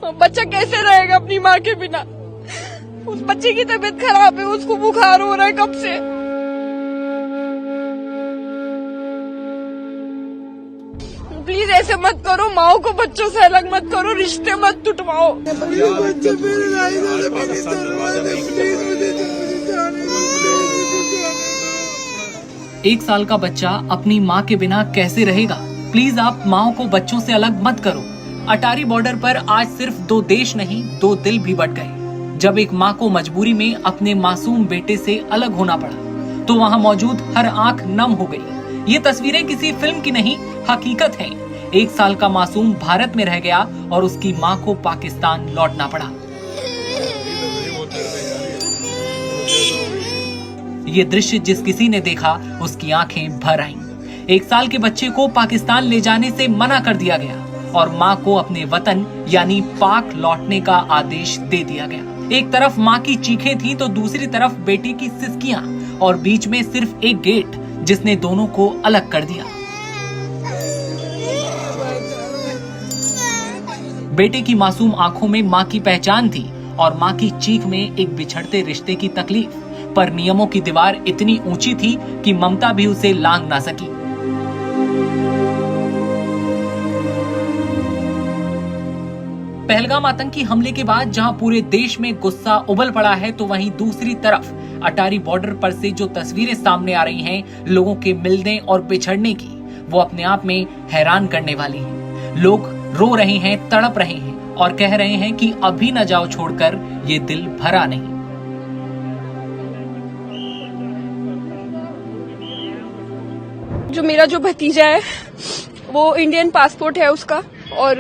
बच्चा कैसे रहेगा अपनी माँ के बिना। उस बच्चे की तबीयत खराब है, उसको बुखार हो रहा है कब से। प्लीज ऐसे मत करो, माओ को बच्चों से अलग मत करो, रिश्ते मत टुटवाओ। एक साल का बच्चा अपनी माँ के बिना कैसे रहेगा। प्लीज आप माओ को बच्चों से अलग मत करो। अटारी बॉर्डर पर आज सिर्फ 2 देश नहीं 2 दिल भी बट गए। जब एक माँ को मजबूरी में अपने मासूम बेटे से अलग होना पड़ा तो वहाँ मौजूद हर आंख नम हो गई। ये तस्वीरें किसी फिल्म की नहीं, हकीकत है। 1 साल का मासूम भारत में रह गया और उसकी माँ को पाकिस्तान लौटना पड़ा। ये दृश्य जिस किसी ने देखा उसकी आंखें भर आईं। 1 साल के बच्चे को पाकिस्तान ले जाने से मना कर दिया गया और माँ को अपने वतन यानी पाक लौटने का आदेश दे दिया गया। एक तरफ माँ की चीखें थी तो दूसरी तरफ बेटे की सिसकियां और बीच में सिर्फ एक गेट जिसने दोनों को अलग कर दिया। बेटे की मासूम आंखों में माँ की पहचान थी और माँ की चीख में एक बिछड़ते रिश्ते की तकलीफ। पर नियमों की दीवार इतनी ऊंची थी कि ममता भी उसे लांघ ना सकी। पहलगाम आतंकी हमले के बाद जहां पूरे देश में गुस्सा उबल पड़ा है तो वहीं दूसरी तरफ अटारी बॉर्डर पर से जो तस्वीरें सामने आ रही हैं लोगों के मिलने और बिछड़ने की, वो अपने आप में हैरान करने वाली हैं। लोग रो रहे हैं, तड़प रहे हैं और कह रहे हैं कि अभी न जाओ छोड़कर, ये दिल भरा नहीं। जो मेरा जो भतीजा है वो इंडियन पासपोर्ट है उसका, और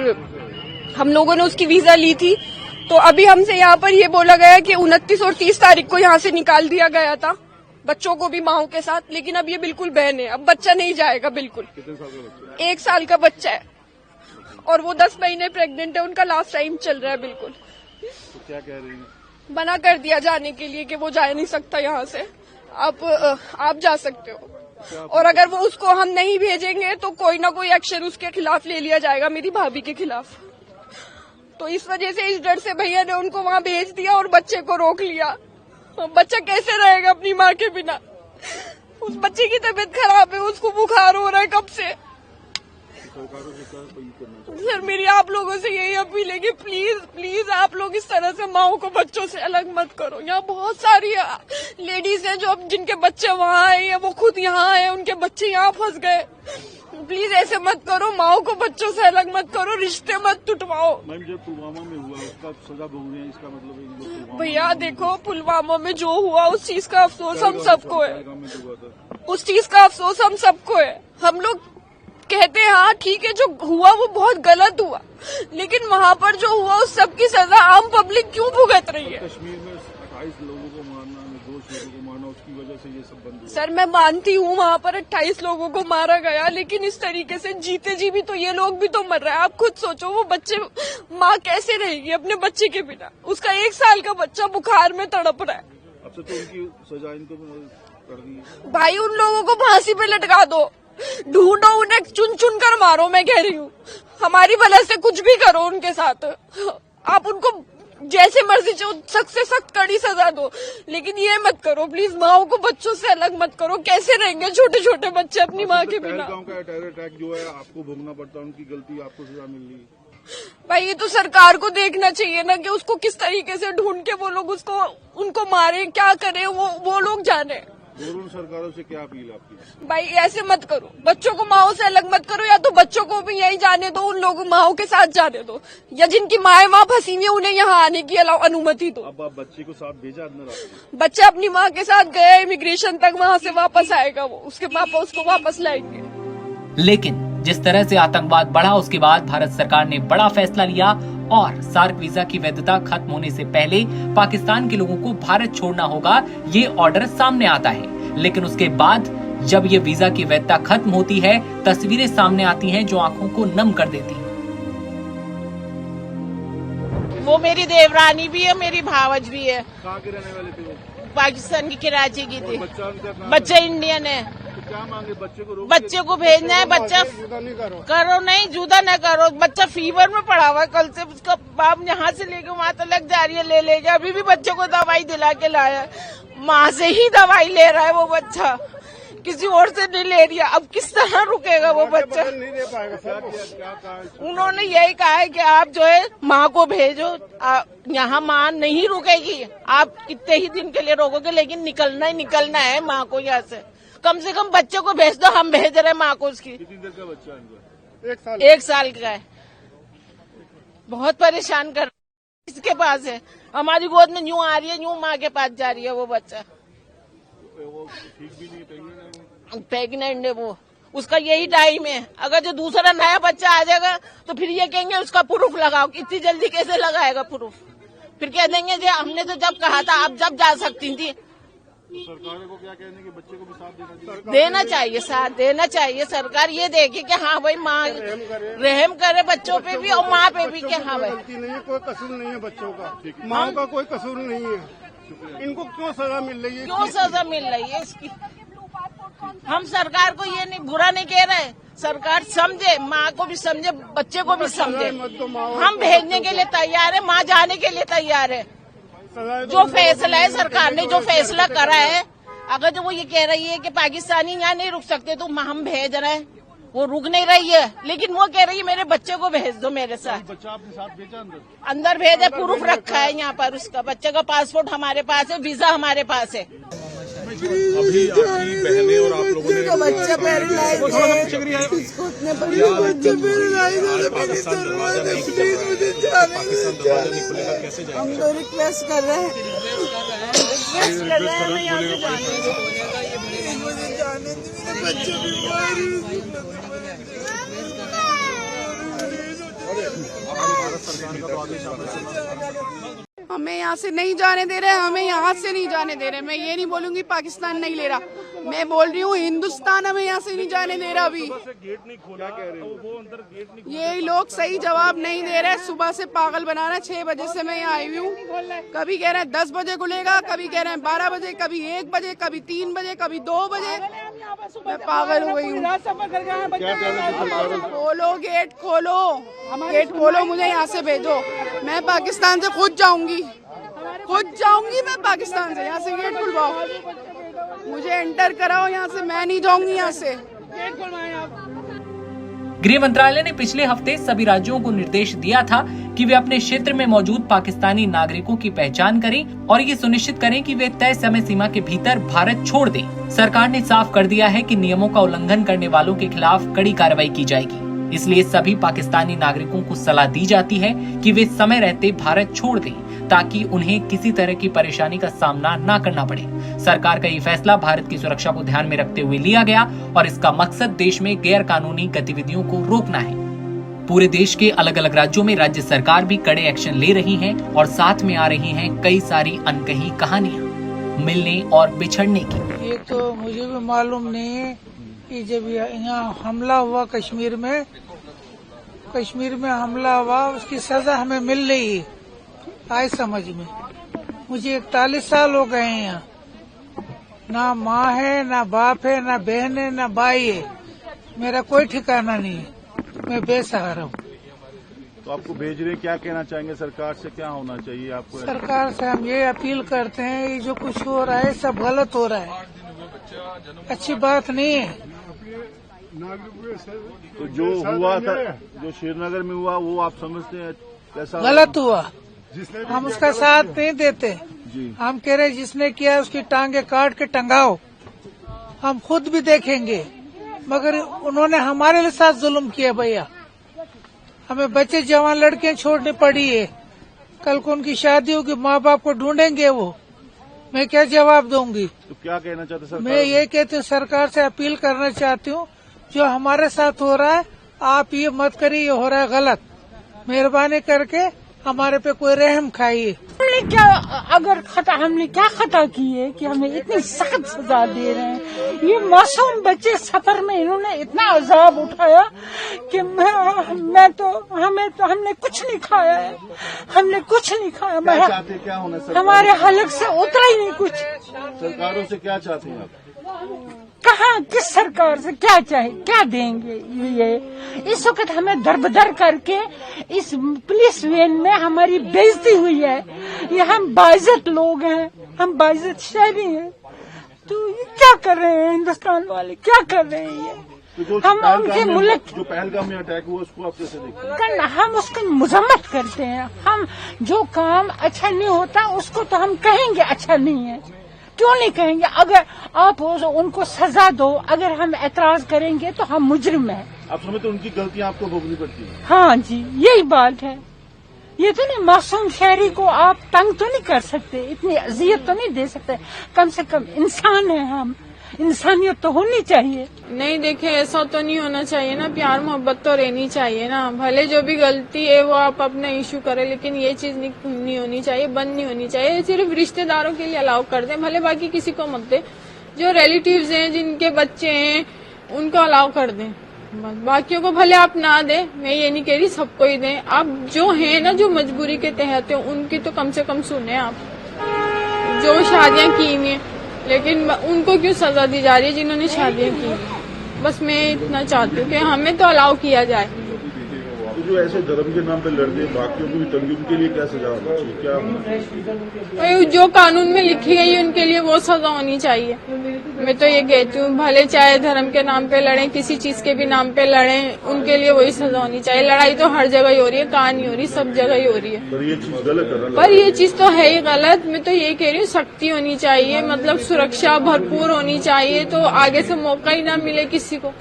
हम लोगों ने उसकी वीजा ली थी। तो अभी हमसे यहाँ पर ये बोला गया कि 29 और 30 तारीख को यहाँ से निकाल दिया गया था बच्चों को भी माओ के साथ, लेकिन अब ये बिल्कुल बैन है। अब बच्चा नहीं जाएगा बिल्कुल। 1 साल का बच्चा है और वो 10 महीने प्रेग्नेंट है, उनका लास्ट टाइम चल रहा है बिल्कुल। तो क्या कह रही है? मना कर दिया जाने के लिए कि वो जा नहीं सकता यहाँ से, आप जा सकते हो। और अगर वो उसको हम नहीं भेजेंगे तो कोई ना कोई एक्शन उसके खिलाफ ले लिया जाएगा, मेरी भाभी के खिलाफ। तो इस वजह से, इस डर से भैया ने उनको वहाँ भेज दिया और बच्चे को रोक लिया। बच्चा कैसे रहेगा अपनी माँ के बिना। उस बच्चे की तबीयत खराब है, उसको बुखार हो रहा है कब से। सर मेरी आप लोगों से यही अपील है कि प्लीज प्लीज आप लोग इस तरह से माओ को बच्चों से अलग मत करो। यहाँ बहुत सारी लेडीज हैं जो अब जिनके बच्चे वहाँ आए या वो खुद यहाँ आए, उनके बच्चे यहाँ फंस गए। प्लीज ऐसे मत करो, माओ को बच्चों से अलग मत करो, रिश्ते मत टुटवाओ। मैम जब पुलवामा में हुआ उसका सजा भोग रहे हैं, इसका मतलब है भैया देखो पुलवामा में जो हुआ उस चीज का अफसोस हम सबको है, उस चीज का अफसोस हम सबको है। हम लोग कहते हैं हाँ ठीक है जो हुआ वो बहुत गलत हुआ, लेकिन वहाँ पर जो हुआ उस सब की सजा आम पब्लिक क्यों भुगत रही है। कश्मीर में 28 लोगों को मारना, निर्दोष लोगों को मारना, उसकी वजह से ये सब बंद हुआ। सर मैं मानती हूँ वहाँ पर 28 लोगों को मारा गया, लेकिन इस तरीके से जीते जी भी तो ये लोग भी तो मर रहे हैं। आप खुद सोचो वो बच्चे, माँ कैसे रहेगी अपने बच्चे के बिना। उसका 1 साल का बच्चा बुखार में तड़प रहा है। अब तो उनकी सजा इनको कर दी है। भाई उन लोगों को फांसी पे लटका दो, ढूंढो उन्हें, चुन चुन कर मारो। मैं कह रही हूँ हमारी भला से कुछ भी करो उनके साथ, आप उनको जैसे मर्जी सख्त से सख्त कड़ी सजा दो, लेकिन ये मत करो प्लीज, माओ को बच्चों से अलग मत करो। कैसे रहेंगे छोटे छोटे बच्चे अपनी माँ के बिना। पहलगाम का टेरर अटैक जो है आपको भोगना पड़ता है, उनकी गलती, आपको सजा मिल रही है। भाई ये तो सरकार को देखना चाहिए ना कि उसको किस तरीके से ढूंढ के वो लोग उनको मारे, क्या करे वो लोग जाने। दोनों सरकारों से क्या अपील आपकी? भाई ऐसे मत करो, बच्चों को माओ से अलग मत करो, या तो बच्चों को भी यही जाने दो, उन लोगों माओ के साथ जाने दो, या जिनकी माएँ वहाँ फंसी हुई है उन्हें यहाँ आने की अनुमति दो। अब आप बच्चे को साथ भेजा अंदर आपने? बच्चा अपनी माँ के साथ गया इमिग्रेशन तक, वहाँ से वापस आएगा वो, उसके पापा उसको वापस लाएंगे। लेकिन जिस तरह से आतंकवाद बढ़ा उसके बाद भारत सरकार ने बड़ा फैसला लिया और सार्क वीजा की वैधता खत्म होने से पहले पाकिस्तान के लोगों को भारत छोड़ना होगा, ये ऑर्डर सामने आता है। लेकिन उसके बाद जब ये वीजा की वैधता खत्म होती है, तस्वीरें सामने आती हैं जो आंखों को नम कर देती हैं। वो मेरी देवरानी भी है, मेरी भावज भी है। कहाँ के रहने वाले थे वो? पाकिस्तान की कराची की थी। बच्चा उनका बच्चा इंडियन है। तो क्या मांगे? बच्चे को बच्चे को भेजना है। बच्चा करो नहीं, जुदा न करो। बच्चा फीवर में पड़ा हुआ है, कल से उसका बाप यहाँ से लेके वहाँ तक जा रही है, ले अभी भी बच्चे को दवाई दिला के लाया। माँ से ही दवाई ले रहा है वो बच्चा, किसी और से नहीं ले रही है। अब किस तरह रुकेगा वो बच्चा? उन्होंने यही कहा है कि आप जो है माँ को भेजो, यहाँ माँ नहीं रुकेगी। आप कितने ही दिन के लिए रोकोगे, लेकिन निकलना ही निकलना है माँ को यहाँ से। कम से कम बच्चे को भेज दो, हम भेज रहे हैं माँ को। उसकी कितनी देर का बच्चा है? 1 साल का है। बहुत परेशान कर इसके पास है, हमारी गोद में यूं आ रही है, यूं माँ के पास जा रही है वो बच्चा। वो ठीक भी नहीं, प्रेग्नेंट है वो, उसका यही टाइम है। अगर जो दूसरा नया बच्चा आ जाएगा तो फिर ये कहेंगे उसका प्रूफ लगाओ। इतनी जल्दी कैसे लगाएगा प्रूफ? फिर कह देंगे जी हमने तो जब कहा था, आप जब जा सकती थी। तो सरकार को क्या कहने कि बच्चे को भी साथ देना चाहिए, साथ देना चाहिए। सरकार ये देखे कि हाँ भाई माँ रहम करे बच्चों पे भी और माँ पे भी, कि हाँ भाई नहीं है, कोई कसूर नहीं है बच्चों का, माँ का कोई कसूर नहीं है। इनको क्यों सजा मिल रही है? क्यों सजा मिल रही है इसकी? हम सरकार को ये नहीं बुरा नहीं कह रहे, सरकार समझे, माँ को भी समझे, बच्चे को भी समझे। हम भेजने के लिए तैयार है, माँ जाने के लिए तैयार है। जो फैसला है सरकार ने जो फैसला करा है, अगर जो वो ये कह रही है कि पाकिस्तानी यहाँ नहीं रुक सकते तो हम भेज रहे हैं, वो रुक नहीं रही है। लेकिन वो कह रही है मेरे बच्चे को भेज दो मेरे साथ। बच्चा आपने साथ भेजा अंदर भेजा, प्रूफ रखा है यहाँ पर उसका। बच्चे का पासपोर्ट हमारे पास है, वीजा हमारे पास है। अभी आपकी बहनें और आप लोगों ने बच्चा पैरालाइज है, इसको इतने बड़े बच्चे पैरालाइज है, पाकिस्तान दरवाजा नहीं खुलेगा, पाकिस्तान दरवाजा नहीं खुलेगा, कैसे जाएंगे? हम तो रिक्वेस्ट कर रहे हैं, मुझे जाने दे, मेरे बच्चे हमें यहाँ से नहीं जाने दे रहे, हमें यहाँ से नहीं जाने दे रहे। मैं ये नहीं बोलूंगी पाकिस्तान नहीं ले रहा, मैं बोल रही हूँ हिंदुस्तान हमें यहाँ से नहीं जाने दे रहा। अभी गेट नहीं खोला, कह रहे हो वो अंदर गेट नहीं। ये लोग सही जवाब नहीं दे रहे, सुबह से पागल बना रहे। 6 बजे से मैं यहाँ आई हूँ, कभी कह रहे हैं 10 बजे खुलेगा, कभी कह रहे हैं 12 बजे, कभी 1 बजे, कभी 3 बजे, कभी 2 बजे। मैं पागल हो गई हूँ। खोलो गेट, खोलो गेट, खोलो, मुझे यहाँ से भेजो। मैं पाकिस्तान से खुद जाऊंगी मैं पाकिस्तान से। यहाँ से गेट खुलवाओ, मुझे एंटर कराओ यहाँ से, मैं नहीं जाऊंगी यहाँ से। गृह मंत्रालय ने पिछले हफ्ते सभी राज्यों को निर्देश दिया था कि वे अपने क्षेत्र में मौजूद पाकिस्तानी नागरिकों की पहचान करें और ये सुनिश्चित करें कि वे तय समय सीमा के भीतर भारत छोड़ दें। सरकार ने साफ कर दिया है कि नियमों का उल्लंघन करने वालों के खिलाफ कड़ी कार्रवाई की जाएगी। इसलिए सभी पाकिस्तानी नागरिकों को सलाह दी जाती है कि वे समय रहते भारत छोड़ दें, ताकि उन्हें किसी तरह की परेशानी का सामना न करना पड़े। सरकार का ये फैसला भारत की सुरक्षा को ध्यान में रखते हुए लिया गया और इसका मकसद देश में गैर कानूनी गतिविधियों को रोकना है। पूरे देश के अलग अलग राज्यों में राज्य सरकार भी कड़े एक्शन ले रही है और साथ में आ रही हैं कई सारी अनकही कहानियां मिलने और बिछड़ने की। ये तो मुझे भी मालूम नहीं है कि जब यहाँ हमला हुआ कश्मीर में हमला हुआ, उसकी सजा हमें मिल रही है। आए समझ में, मुझे 41 साल हो गए हैं यहाँ, ना माँ है, ना बाप है, ना बहन है, ना भाई है, मेरा कोई ठिकाना नहीं है, मैं बेसहारा हूँ। तो आपको भेज रहे, क्या कहना चाहेंगे? सरकार से क्या होना चाहिए आपको? सरकार से हम ये अपील करते हैं, ये जो कुछ हो रहा है सब गलत हो रहा है, अच्छी बात नहीं है। तो जो हुआ था, जो श्रीनगर में हुआ, वो आप समझते हैं कैसा गलत हुआ? हम उसका साथ नहीं देते जी। हम कह रहे जिसने किया उसकी टांगे काट के टंगाओ, हम खुद भी देखेंगे। मगर उन्होंने हमारे साथ जुल्म किया भैया, हमें बच्चे जवान लड़कियां छोड़नी पड़ी है। कल को उनकी शादी होगी, माँ बाप को ढूंढेंगे वो, मैं क्या जवाब दूंगी? तो क्या कहना चाहते सरकार? मैं ये कहती हूँ, सरकार से अपील करना चाहती हूँ, जो हमारे साथ हो रहा है आप ये मत करिए, ये हो रहा है गलत। मेहरबानी करके हमारे पे कोई रहम खाइए। हमने क्या अगर खता हमने क्या खता की है कि हमें इतनी सख्त सजा दे रहे हैं? ये मासूम बच्चे सफर में इन्होंने इतना अजाब उठाया कि हमने कुछ नहीं खाया है, हमने कुछ नहीं खाया। क्या चाहते, क्या होना सरकार? हमारे हलक से उतरा ही नहीं कुछ। सरकारों से क्या चाहते हैं आप? कहाँ किस सरकार से क्या चाहे, क्या देंगे ये। इस वक्त हमें दरबदर करके इस पुलिस वैन में हमारी बेइज्जती हुई है। ये हम बाइज्जत लोग हैं, हम बाइज्जत शहरी हैं, तो ये क्या कर रहे हैं हिंदुस्तान वाले, क्या कर रहे हैं ये। तो हम उनके मुल्क जो पहलगाम में अटैक हुआ उसको आप कैसे देखते हैं? करना, हम उसकी मजम्मत करते हैं। हम जो काम अच्छा नहीं होता उसको तो हम कहेंगे अच्छा नहीं है, क्यों नहीं कहेंगे। अगर आप उनको सजा दो, अगर हम एतराज करेंगे तो हम मुजरिम हैं। आप समझते उनकी गलतियां आपको भोगनी पड़ती है? हाँ जी, यही बात है। ये तो नहीं, मासूम शहरी को आप तंग तो नहीं कर सकते, इतनी अजियत तो नहीं दे सकते। कम से कम इंसान है हम, इंसानियत तो होनी चाहिए। नहीं देखे, ऐसा तो नहीं होना चाहिए ना, प्यार मोहब्बत तो रहनी चाहिए ना। भले जो भी गलती है वो आप अपना इशू करें, लेकिन ये चीज नहीं होनी चाहिए, बंद नहीं होनी चाहिए। सिर्फ रिश्तेदारों के लिए अलाउ कर दें, भले बाकी किसी को मत दें। जो रिलेटिव्स हैं, जिनके बच्चे हैं, उनको अलाउ कर दें, बस। बाकियों को भले आप ना दें, मैं ये नहीं कह रही सबको ही दें। आप जो है ना, जो मजबूरी के तहत है, उनकी तो कम से कम सुने आप, जो शादियां की हुई हैं। लेकिन उनको क्यों सजा दी जा रही है जिन्होंने शादियां की। बस मैं इतना चाहती हूँ कि हमें तो अलाउ किया जाए। तो जो ऐसे धर्म के नाम पे लड़ते बाकियों को भी तंगी, उनके लिए क्या सजा होनी चाहिए, क्या? जो कानून में लिखी गई है उनके लिए वो सजा होनी चाहिए। मैं तो ये कहती हूँ, भले चाहे धर्म के नाम पे लड़ें, किसी चीज के भी नाम पे लड़ें, उनके लिए वही सजा होनी चाहिए। लड़ाई तो हर जगह ही हो रही है, कहाँ नहीं हो रही, सब जगह ही हो रही है। पर ये चीज गलत है ना? पर ये चीज तो है ही गलत। मैं तो ये कह रही हूँ, सख्ती होनी चाहिए, मतलब सुरक्षा भरपूर होनी चाहिए, तो आगे से मौका ही ना मिले किसी को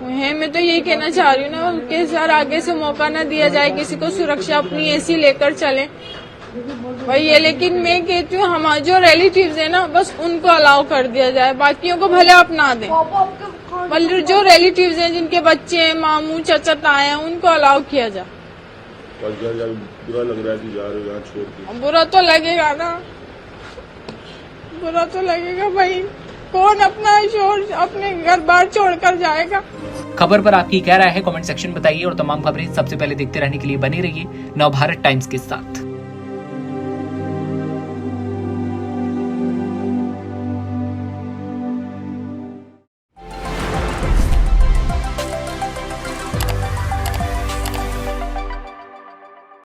है। मैं तो यही कहना चाह रही हूँ ना कि सर, आगे से मौका ना दिया जाए किसी को, सुरक्षा अपनी ऐसी लेकर चले भाई ये। लेकिन मैं कहती हूँ, हमारे जो रिलेटिव्स है ना, बस उनको अलाउ कर दिया जाए, बाकियों को भले आप ना दें। मतलब जो रिलेटिव्स हैं, जिनके बच्चे हैं, मामू चाचा ताए हैं, उनको अलाउ किया जाए। बुरा लग रहा है कि जा रहे हो यहाँ छोड़ के? बुरा तो लगेगा ना, बुरा तो लगेगा भाई। कौन अपना अपने घर बार छोड़कर जाएगा। खबर पर आपकी क्या राय है, कमेंट सेक्शन बताइए। और तमाम खबरें सबसे पहले देखते रहने के लिए बने रहिए नवभारत टाइम्स के साथ।